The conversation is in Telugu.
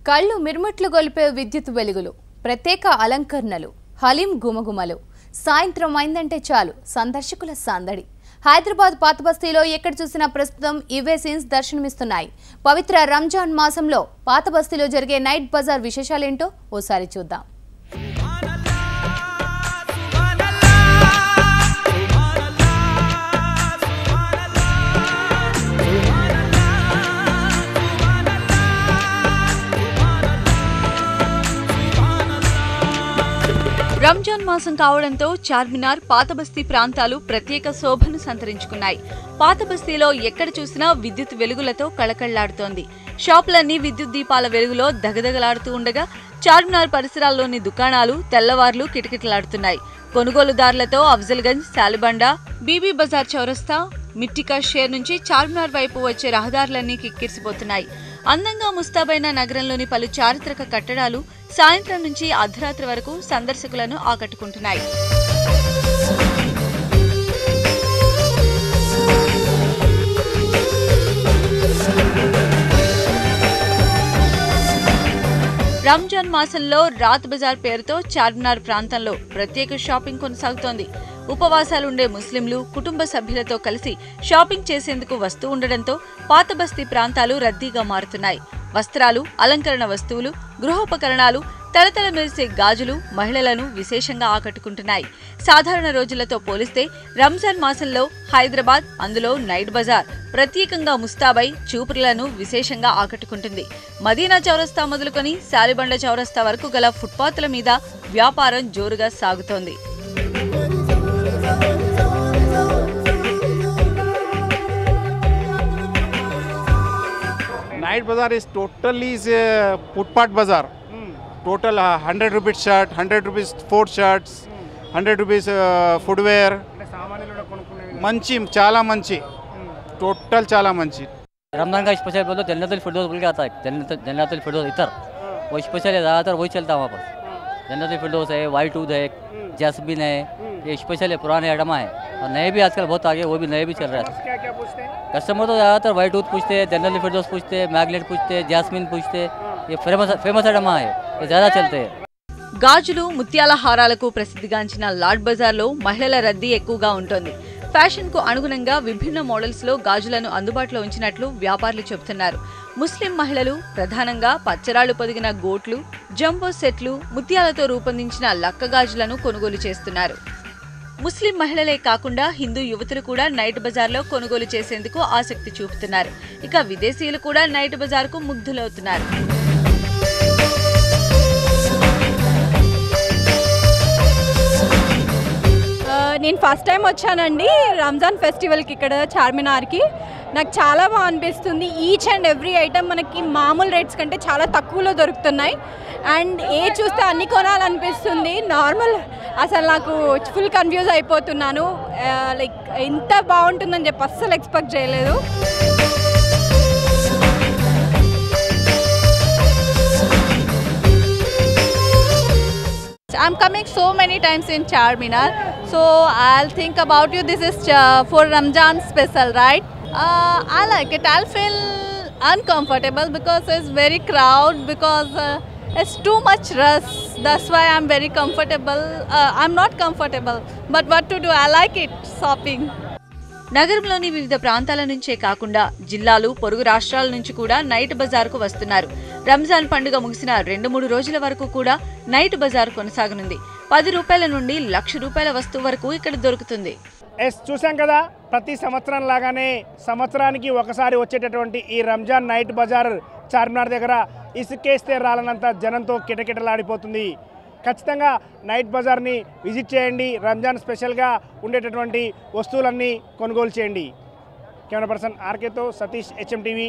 కళ్ళు మిర్ముట్లు గొలిపే విద్యుత్ వెలుగులు, ప్రత్యేక అలంకరణలు, హలీం గుమగుమలు. సాయంత్రం అయిందంటే చాలు సందర్శకుల సందడి. హైదరాబాద్ పాత బస్తీలో ఎక్కడ చూసినా ప్రస్తుతం ఇవే సీన్స్ దర్శనమిస్తున్నాయి. పవిత్ర రంజాన్ మాసంలో పాత బస్తీలో జరిగే నైట్ బజార్ విశేషాలేంటో ఓసారి చూద్దాం. రంజాన్ మాసం కావడంతో చార్మినార్, పాత బస్తీ ప్రాంతాలు ప్రత్యేక శోభను సంతరించుకున్నాయి. పాత బస్తీలో ఎక్కడ చూసినా విద్యుత్ వెలుగులతో కళకళ్లాడుతోంది. షాపులన్నీ విద్యుత్ దీపాల వెలుగులో దగదగలాడుతూ ఉండగా చార్మినార్ పరిసరాల్లోని దుకాణాలు తెల్లవార్లు కిటకిటలాడుతున్నాయి. కొనుగోలుదారులతో అఫ్జల్గంజ్, సాలిబండ, బీబీ బజార్ చౌరస్తా, మిట్టికా షేర్ నుంచి చార్మినార్ వైపు వచ్చే రహదారులన్నీ కిక్కిరిసిపోతున్నాయి. అందంగా ముస్తాబైన నగరంలోని పలు చారిత్రక కట్టడాలు సాయంత్రం నుంచి అర్ధరాత్రి వరకు సందర్శకులను ఆకట్టుకుంటున్నాయి. రంజాన్ మాసంలో రాత్ బజార్ పేరుతో చార్మినార్ ప్రాంతంలో ప్రత్యేక షాపింగ్ కొనసాగుతోంది. ఉపవాసాలుండే ముస్లింలు కుటుంబ సభ్యులతో కలిసి షాపింగ్ చేసేందుకు వస్తూ ఉండడంతో పాత బస్తీ ప్రాంతాలు రద్దీగా మారుతున్నాయి. వస్త్రాలు, అలంకరణ వస్తువులు, గృహోపకరణాలు, తలతల మెరిసే గాజులు మహిళలను విశేషంగా ఆకట్టుకుంటున్నాయి. సాధారణ రోజులతో పోలిస్తే రంజాన్ మాసంలో హైదరాబాద్, అందులో నైట్ బజార్ ప్రత్యేకంగా ముస్తాబై చూపులను విశేషంగా ఆకట్టుకుంటుంది. మదీనా చౌరస్తా మొదలుకొని సాలిబండ చౌరస్తా వరకు గల ఫుట్పాత్ల మీద వ్యాపారం జోరుగా సాగుతోంది. Night bazaar is totally footpath bazaar. Total 100 rupees shirt, 100 rupees 4 shirts, 100 rupees footwear. మంచి చాలా మంచి టోటల్ చాలా మంచి. रमजान का स्पेशल बोलो जन्नतुल फिरदौस बोल के आता है. जन्नतुल फिरदौस इतर वो स्पेशल है, ज़्यादातर वही चलता है वहाँ पर. जन्नतुल फिरदौस है, वाइट टूथ है, जैस्मिन है, ये स्पेशल है, पुराने आइटम है और नए भी आजकल बहुत आगे, वो भी नए भी चल रहे हैं. क्या क्या पूछते हैं कस्टमर तो ज़्यादातर वाइट टूथ पूछते हैं, जन्नतुल फिरदौस पूछते हैं, मैग्नेट पूछते हैं, जैस्मिन पूछते हैं. ये फेमस आइटम है, ये ज़्यादा चलते हैं. గాజులు, ముత్యాల హారాలకు ప్రసిద్ధిగాంచిన లాడ్ బజార్లో మహిళల రద్దీ ఎక్కువగా ఉంటుంది. ఫ్యాషన్ కు అనుగుణంగా విభిన్న మోడల్స్ లో గాజులను అందుబాటులో ఉంచినట్లు వ్యాపారులు చెబుతున్నారు. ముస్లిం మహిళలు ప్రధానంగా పచ్చరాళ్లు పొదిగిన గోట్లు, జంబో సెట్లు, ముత్యాలతో రూపొందించిన లక్క గాజులను కొనుగోలు చేస్తున్నారు. ముస్లిం మహిళలే కాకుండా హిందూ యువతులు కూడా నైట్ బజార్లో కొనుగోలు చేసేందుకు ఆసక్తి చూపుతున్నారు. ఇక విదేశీయులు కూడా నైట్ బజార్కు ముగ్ధులవుతున్నారు. నేను ఫస్ట్ టైం వచ్చానండి రంజాన్ ఫెస్టివల్కి ఇక్కడ చార్మినార్కి. నాకు చాలా బాగా అనిపిస్తుంది. ఈచ్ అండ్ ఎవ్రీ ఐటమ్ మనకి మామూలు రేట్స్ కంటే చాలా తక్కువలో దొరుకుతున్నాయి. అండ్ చూస్తే అన్ని కొనాలనిపిస్తుంది. నార్మల్ అసలు నాకు ఫుల్ కన్ఫ్యూజ్ అయిపోతున్నాను. లైక్ ఇంత బాగుంటుందని చెప్పి అస్సలు ఎక్స్పెక్ట్ చేయలేదు. I'm coming so many times in Charminar, so I'll think about you. This is for Ramzan special, right? I like it. I'll feel uncomfortable because it's very crowded, because it's too much rush. That's why I'm very comfortable. I'm not comfortable, but what to do? I like it, shopping. నగరంలోని వివిధ ప్రాంతాల నుంచే కాకుండా జిల్లాలు, పొరుగు రాష్ట్రాల నుంచి కూడా నైట్ బజార్కు వస్తున్నారు. రంజాన్ పండుగ ముగిసిన 2-3 రోజుల వరకు కూడా నైట్ బజార్ కొనసాగనుంది. 10 రూపాయల నుండి 1,00,000 రూపాయల వస్తువు వరకు ఇక్కడ దొరుకుతుంది. చూసాం కదా, ప్రతి సంవత్సరం లాగానే సంవత్సరానికి ఒకసారి వచ్చేటటువంటి ఈ రంజాన్ నైట్ బజార్ చార్మినార్ దగ్గర ఇసుకేస్తే రాలనంత జనంతో కిటకిటలాడిపోతుంది. ఖచ్చితంగా నైట్ బజార్ని విజిట్ చేయండి. రంజాన్ స్పెషల్గా ఉండేటటువంటి వస్తువులన్నీ కొనుగోలు చేయండి. కెమెరా పర్సన్ ఆర్కేతో సతీష్, HM TV,